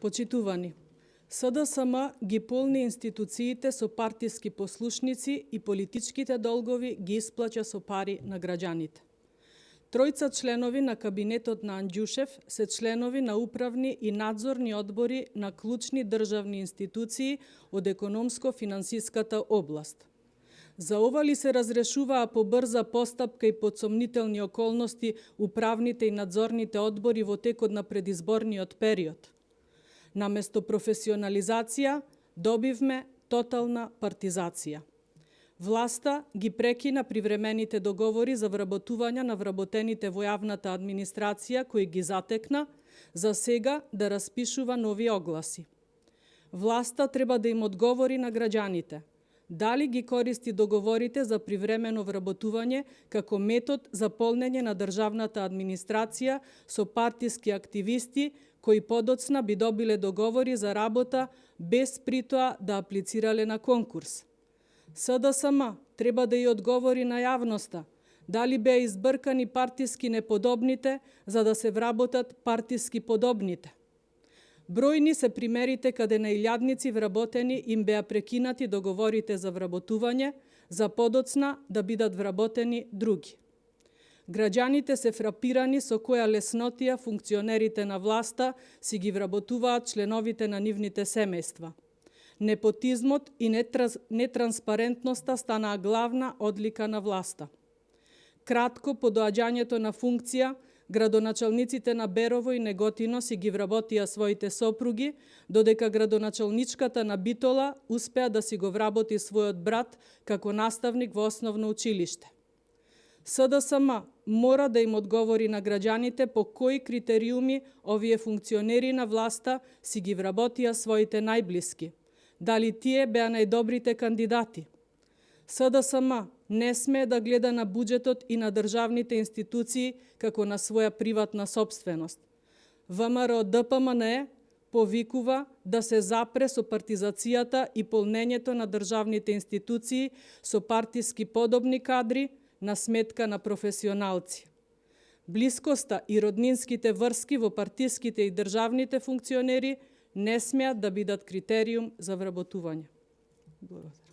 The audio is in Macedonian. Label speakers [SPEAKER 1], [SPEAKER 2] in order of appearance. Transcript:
[SPEAKER 1] Почитувани, СДСМ ги полни институциите со партиски послушници и политичките долгови ги исплаќа со пари на граѓаните. Тројца членови на кабинетот на Анѓушев се членови на управни и надзорни одбори на клучни државни институции од економско-финансиската област. За ова ли се разрешуваа по брза постапка и под сомнителни околности управните и надзорните одбори во текот на предизборниот период? Наместо професионализација, добивме тотална партизација. Власта ги прекина привремените договори за вработување на вработените во јавната администрација кои ги затекна, за сега да распишува нови огласи. Власта треба да им одговори на граѓаните. Дали ги користи договорите за привремено вработување како метод за полнење на државната администрација со партиски активисти кои подоцна би добиле договори за работа без притоа да аплицирале на конкурс. СДСМ треба да ја одговори на јавноста дали беа избркани партиски неподобните за да се вработат партиски подобните. Бројни се примерите каде на илјадници вработени им беа прекинати договорите за вработување, за подоцна да бидат вработени други. Граѓаните се фрапирани со која леснотија функционерите на власта си ги вработуваат членовите на нивните семејства. Непотизмот и нетранспарентноста станаа главна одлика на власта. Кратко по доаѓањето на функција, градоначалниците на Берово и Неготино си ги вработија своите сопруги, додека градоначалничката на Битола успеа да си го вработи својот брат како наставник во основно училиште. СДСМ мора да им одговори на граѓаните по кои критериуми овие функционери на власта си ги вработија своите најблиски. Дали тие беа најдобрите кандидати? СДСМ не смее да гледа на буџетот и на државните институции како на своја приватна собственост. ВМРО ДПМНЕ повикува да се запре со партизацијата и полнењето на државните институции со партиски подобни кадри на сметка на професионалци. Блискоста и роднинските врски во партиските и државните функционери не смеат да бидат критериум за вработување. Благодарам.